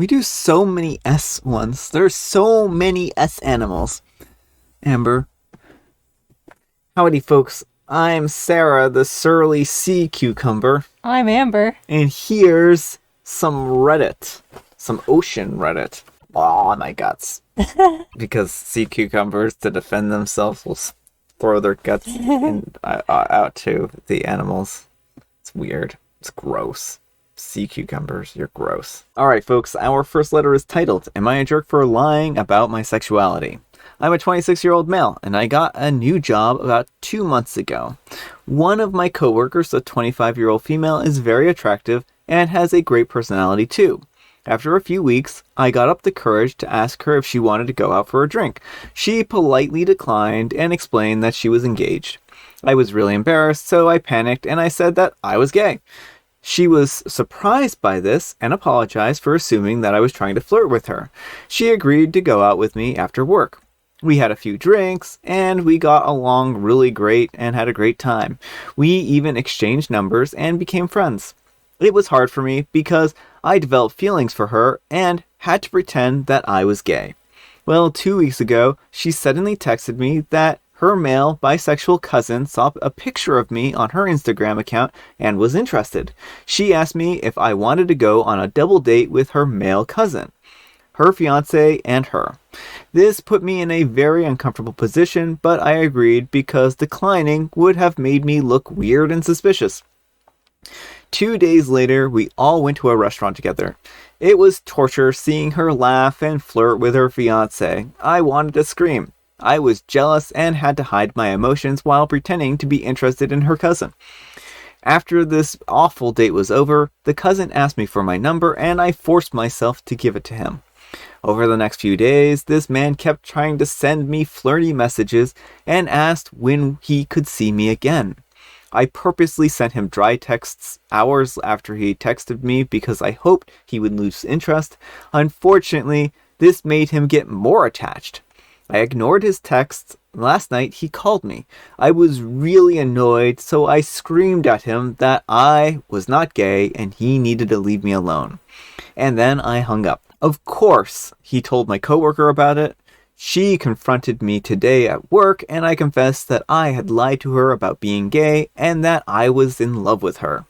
We do so many S ones. There's so many S animals. Amber. Howdy, folks. I'm Sarah, the surly sea cucumber. I'm Amber. And here's some Reddit. Some ocean Reddit. Oh, my guts. Because sea cucumbers, to defend themselves, will throw their guts out to the animals. It's weird. It's gross. Sea cucumbers, you're gross. Alright, folks, our first letter is titled, Am I a Jerk for Lying About My Sexuality? I'm a 26-year-old male, and I got a new job about 2 months ago. One of my coworkers, a 25-year-old female, is very attractive and has a great personality too. After a few weeks, I got up the courage to ask her if she wanted to go out for a drink. She politely declined and explained that she was engaged. I was really embarrassed, so I panicked and I said that I was gay. She was surprised by this and apologized for assuming that I was trying to flirt with her. She agreed to go out with me after work. We had a few drinks, and we got along really great and had a great time. We even exchanged numbers and became friends. It was hard for me because I developed feelings for her and had to pretend that I was gay. Well, 2 weeks ago, she suddenly texted me that her male bisexual cousin saw a picture of me on her Instagram account and was interested. She asked me if I wanted to go on a double date with her male cousin, her fiance, and her. This put me in a very uncomfortable position, but I agreed because declining would have made me look weird and suspicious. 2 days later, we all went to a restaurant together. It was torture seeing her laugh and flirt with her fiance. I wanted to scream. I was jealous and had to hide my emotions while pretending to be interested in her cousin. After this awful date was over, the cousin asked me for my number and I forced myself to give it to him. Over the next few days, this man kept trying to send me flirty messages and asked when he could see me again. I purposely sent him dry texts hours after he texted me because I hoped he would lose interest. Unfortunately, this made him get more attached. I ignored his texts. Last night he called me. I was really annoyed, so I screamed at him that I was not gay and he needed to leave me alone. And then I hung up. Of course, he told my coworker about it. She confronted me today at work and I confessed that I had lied to her about being gay and that I was in love with her.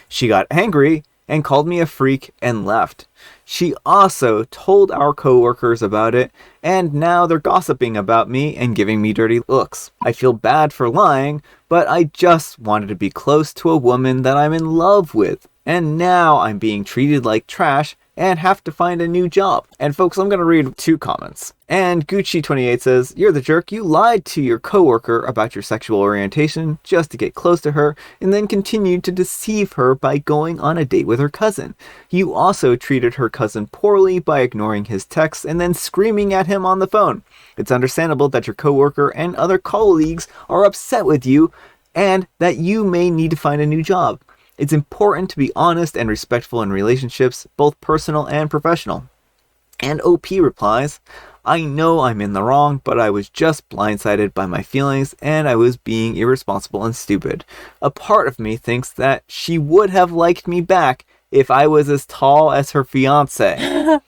She got angry and called me a freak and left. She also told our coworkers about it, and now they're gossiping about me and giving me dirty looks. I feel bad for lying, but I just wanted to be close to a woman that I'm in love with, and now I'm being treated like trash and have to find a new job. And folks, I'm going to read 2 comments. And Gucci28 says, You're the jerk. You lied to your coworker about your sexual orientation just to get close to her and then continued to deceive her by going on a date with her cousin. You also treated her cousin poorly by ignoring his texts and then screaming at him on the phone. It's understandable that your coworker and other colleagues are upset with you and that you may need to find a new job. It's important to be honest and respectful in relationships, both personal and professional. And OP replies, I know I'm in the wrong, but I was just blindsided by my feelings and I was being irresponsible and stupid. A part of me thinks that she would have liked me back if I was as tall as her fiance.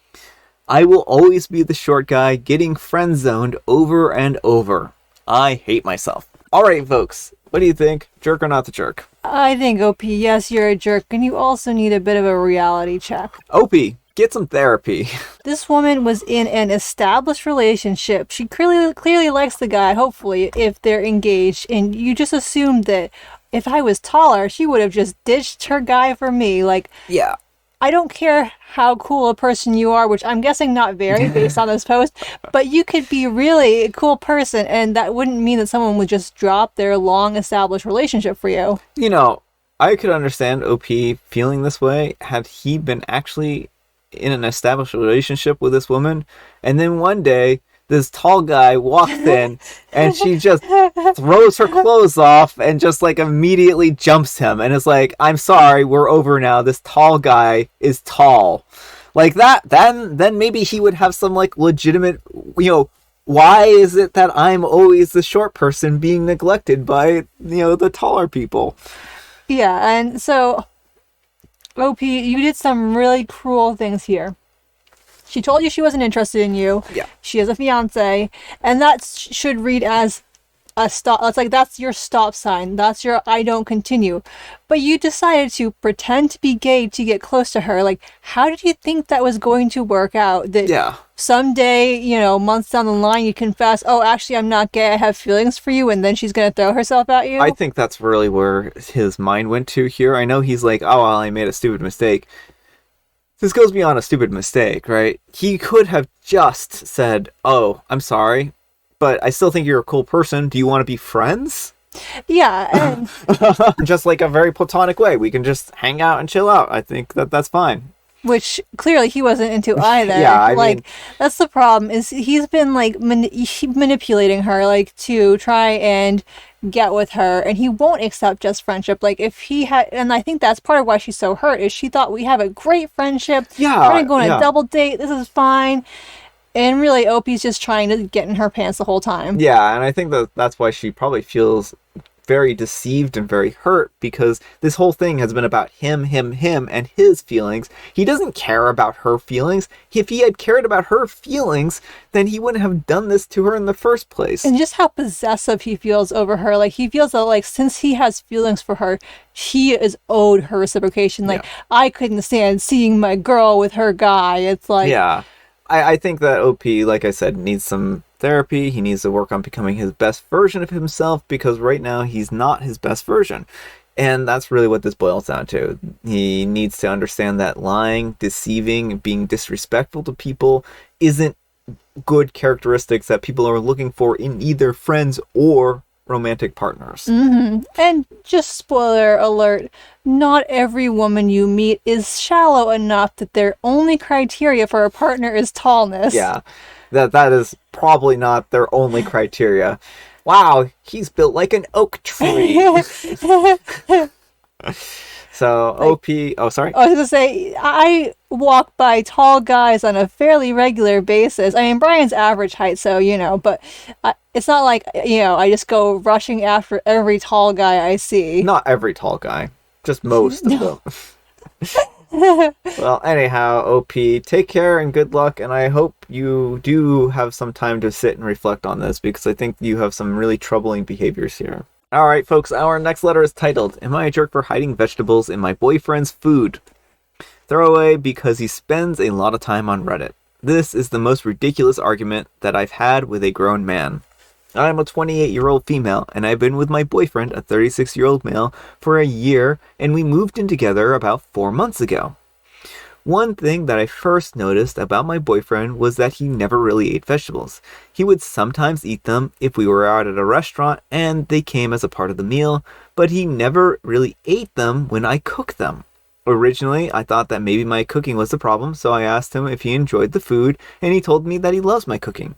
I will always be the short guy getting friend-zoned over and over. I hate myself. Alright, folks. What do you think? Jerk or not the jerk? I think, OP, yes, you're a jerk, and you also need a bit of a reality check. OP, get some therapy. This woman was in an established relationship. She clearly likes the guy, hopefully, if they're engaged, and you just assumed that if I was taller, she would have just ditched her guy for me. Like, yeah. I don't care how cool a person you are, which I'm guessing not very based on this post, but you could be really a cool person, and that wouldn't mean that someone would just drop their long-established relationship for you. You know, I could understand OP feeling this way had he been actually in an established relationship with this woman, and then one day this tall guy walks in and she just throws her clothes off and just like immediately jumps him and is like, I'm sorry, we're over now. This tall guy is tall. Like that, then maybe he would have some like legitimate, why is it that I'm always the short person being neglected by, the taller people? Yeah, and so OP, you did some really cruel things here. She told you she wasn't interested in you. Yeah. She has a fiance, and that should read as a stop. It's like, that's your stop sign. That's your I don't continue. But you decided to pretend to be gay to get close to her. Like, how did you think that was going to work out? That Yeah. someday, months down the line, you confess, oh, actually, I'm not gay, I have feelings for you, and then she's going to throw herself at you? I think that's really where his mind went to here. I know he's like, oh, well, I made a stupid mistake. This goes beyond a stupid mistake, right? He could have just said, oh, I'm sorry, but I still think you're a cool person. Do you want to be friends? Yeah, and Just like a very platonic way. We can just hang out and chill out. I think that's fine. which clearly he wasn't into either. Yeah, I mean, that's the problem, is he's been like manipulating her, like, to try and get with her, and he won't accept just friendship. Like, if he had, and I think that's part of why she's so hurt, is she thought, we have a great friendship, Yeah, we're gonna go on yeah. a double date, this is fine. And really, Opie's just trying to get in her pants the whole time. Yeah, and I think that's why she probably feels very deceived and very hurt, because this whole thing has been about him, and his feelings. He doesn't care about her feelings. If he had cared about her feelings, then he wouldn't have done this to her in the first place. And just how possessive he feels over her. Like, he feels that, like, since he has feelings for her, he is owed her reciprocation. Like, Yeah. I couldn't stand seeing my girl with her guy. It's like... Yeah. I think that OP, like I said, needs some therapy. He needs to work on becoming his best version of himself, because right now he's not his best version. And that's really what this boils down to. He needs to understand that lying, deceiving, being disrespectful to people isn't good characteristics that people are looking for in either friends or romantic partners. And just spoiler alert, not every woman you meet is shallow enough that their only criteria for a partner is tallness. Yeah, that is probably not their only criteria. Wow, he's built like an oak tree. So, OP... Oh, sorry? I was gonna say, I walk by tall guys on a fairly regular basis. I mean, Brian's average height, so, but it's not like, I just go rushing after every tall guy I see. Not every tall guy. Just most of them. Well, anyhow, OP, take care and good luck, and I hope you do have some time to sit and reflect on this, because I think you have some really troubling behaviors here. Alright, folks, our next letter is titled, Am I a Jerk for Hiding Vegetables in My Boyfriend's Food? Throwaway because he spends a lot of time on Reddit. This is the most ridiculous argument that I've had with a grown man. I'm a 28-year-old female, and I've been with my boyfriend, a 36-year-old male, for a year, and we moved in together about 4 months ago. One thing that I first noticed about my boyfriend was that he never really ate vegetables. He would sometimes eat them if we were out at a restaurant and they came as a part of the meal, but he never really ate them when I cooked them. Originally, I thought that maybe my cooking was the problem, so I asked him if he enjoyed the food, and he told me that he loves my cooking.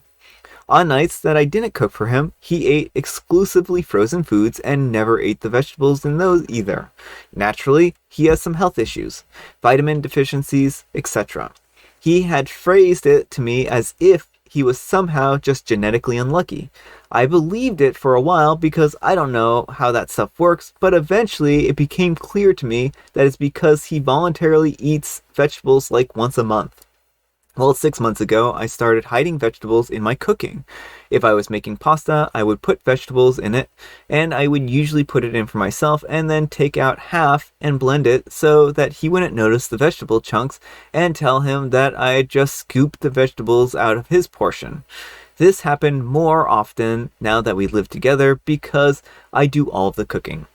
On nights that I didn't cook for him, he ate exclusively frozen foods and never ate the vegetables in those either. Naturally, he has some health issues, vitamin deficiencies, etc. He had phrased it to me as if he was somehow just genetically unlucky. I believed it for a while because I don't know how that stuff works, but eventually it became clear to me that it's because he voluntarily eats vegetables like once a month. Well, 6 months ago, I started hiding vegetables in my cooking. If I was making pasta, I would put vegetables in it, and I would usually put it in for myself and then take out half and blend it so that he wouldn't notice the vegetable chunks and tell him that I had just scooped the vegetables out of his portion. This happened more often now that we live together because I do all of the cooking.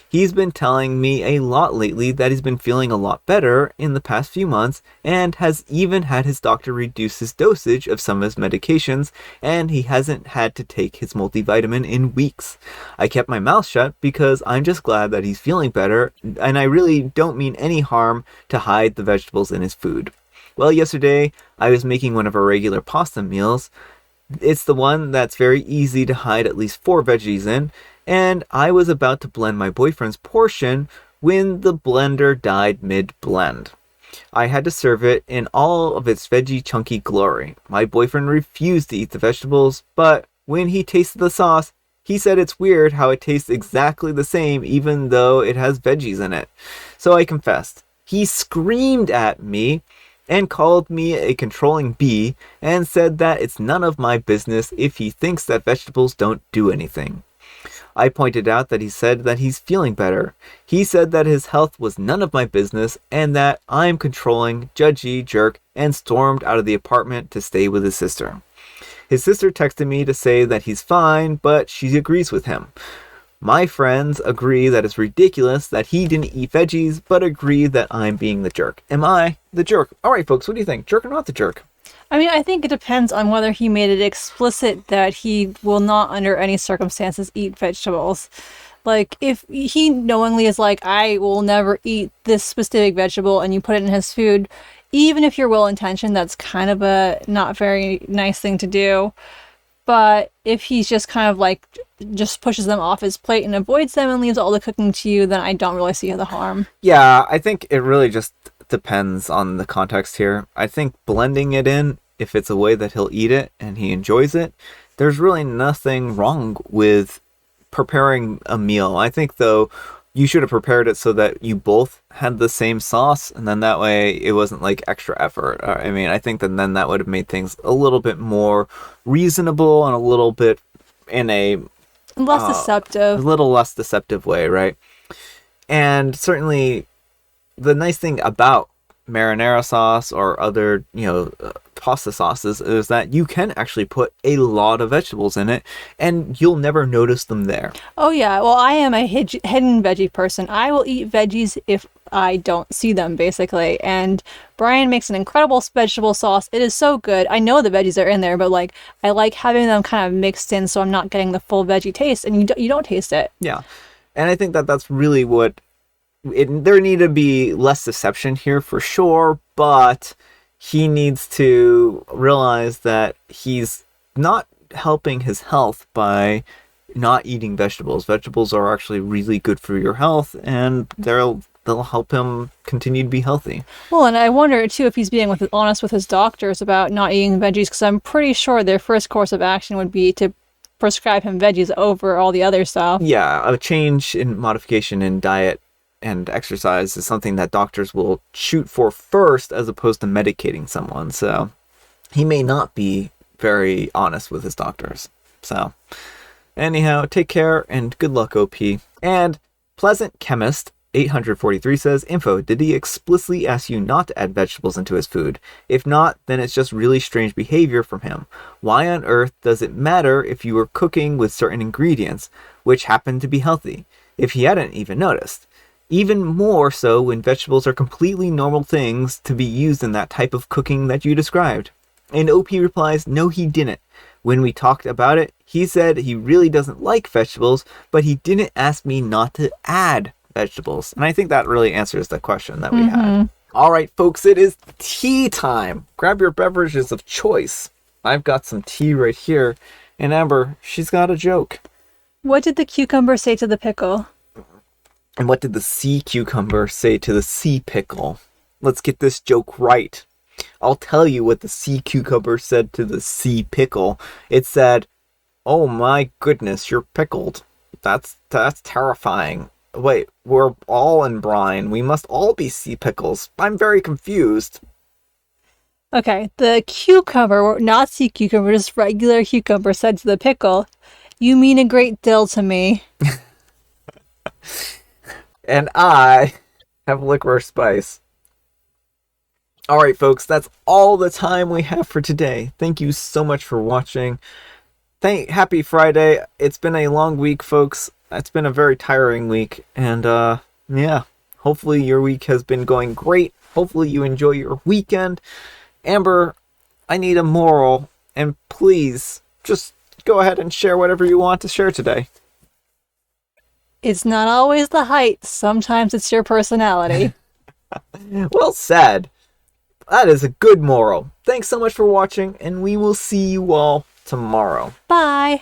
He's been telling me a lot lately that he's been feeling a lot better in the past few months and has even had his doctor reduce his dosage of some of his medications, and he hasn't had to take his multivitamin in weeks. I kept my mouth shut because I'm just glad that he's feeling better, and I really don't mean any harm to hide the vegetables in his food. Well, yesterday I was making one of our regular pasta meals. It's the one that's very easy to hide at least 4 veggies in, and I was about to blend my boyfriend's portion when the blender died mid-blend. I had to serve it in all of its veggie chunky glory. My boyfriend refused to eat the vegetables, but when he tasted the sauce, he said it's weird how it tastes exactly the same even though it has veggies in it. So I confessed. He screamed at me and called me a controlling bee and said that it's none of my business if he thinks that vegetables don't do anything. I pointed out that he said that he's feeling better. He said that his health was none of my business and that I'm controlling, judgy, jerk, and stormed out of the apartment to stay with his sister. His sister texted me to say that he's fine, but she agrees with him. My friends agree that it's ridiculous that he didn't eat veggies, but agree that I'm being the jerk. Am I the jerk? All right, folks, what do you think? Jerk or not the jerk? I mean, I think it depends on whether he made it explicit that he will not, under any circumstances, eat vegetables. Like, if he knowingly is like, I will never eat this specific vegetable, and you put it in his food, even if you're well-intentioned, that's kind of a not very nice thing to do. But if he's just kind of like, just pushes them off his plate and avoids them and leaves all the cooking to you, then I don't really see the harm. Yeah, I think it really just depends on the context here. I think blending it in, if it's a way that he'll eat it and he enjoys it, there's really nothing wrong with preparing a meal. I think, though, you should have prepared it so that you both had the same sauce, and then that way it wasn't like extra effort. I mean, I think that then that would have made things a little bit more reasonable and a little bit in a less deceptive. A little less deceptive way, right? And certainly the nice thing about marinara sauce or other, pasta sauces is that you can actually put a lot of vegetables in it and you'll never notice them there. Oh yeah, well, I am a hidden veggie person. I will eat veggies if I don't see them, basically. And Brian makes an incredible vegetable sauce. It is so good. I know the veggies are in there, but like, I like having them kind of mixed in so I'm not getting the full veggie taste, and you don't taste it. Yeah, and I think that that's really what there need to be less deception here for sure, but he needs to realize that he's not helping his health by not eating vegetables. Vegetables are actually really good for your health, and they'll help him continue to be healthy. Well, and I wonder too if he's being honest with his doctors about not eating veggies, because I'm pretty sure their first course of action would be to prescribe him veggies over all the other stuff. Yeah, a change in modification in diet and exercise is something that doctors will shoot for first, as opposed to medicating someone. So he may not be very honest with his doctors. So anyhow, take care and good luck, OP. And Pleasant Chemist 843 says, info, did he explicitly ask you not to add vegetables into his food? If not, then it's just really strange behavior from him. Why on earth does it matter if you were cooking with certain ingredients, which happen to be healthy, if he hadn't even noticed? Even more so when vegetables are completely normal things to be used in that type of cooking that you described. And OP replies, no, he didn't. When we talked about it, he said he really doesn't like vegetables, but he didn't ask me not to add vegetables. And I think that really answers the question that we had. All right, folks, it is tea time. Grab your beverages of choice. I've got some tea right here. And Amber, she's got a joke. What did the cucumber say to the pickle? And what did the sea cucumber say to the sea pickle? Let's get this joke right. I'll tell you what the sea cucumber said to the sea pickle. It said, oh my goodness, you're pickled. That's terrifying. Wait, we're all in brine. We must all be sea pickles. I'm very confused. Okay, the cucumber, not sea cucumber, just regular cucumber, said to the pickle, you mean a great deal to me. And I have licorice spice. All right, folks, that's all the time we have for today. Thank you so much for watching. Happy Friday. It's been a long week, folks. It's been a very tiring week. And, yeah, hopefully your week has been going great. Hopefully you enjoy your weekend. Amber, I need a moral. And please, just go ahead and share whatever you want to share today. It's not always the height. Sometimes it's your personality. Well said. That is a good moral. Thanks so much for watching, and we will see you all tomorrow. Bye.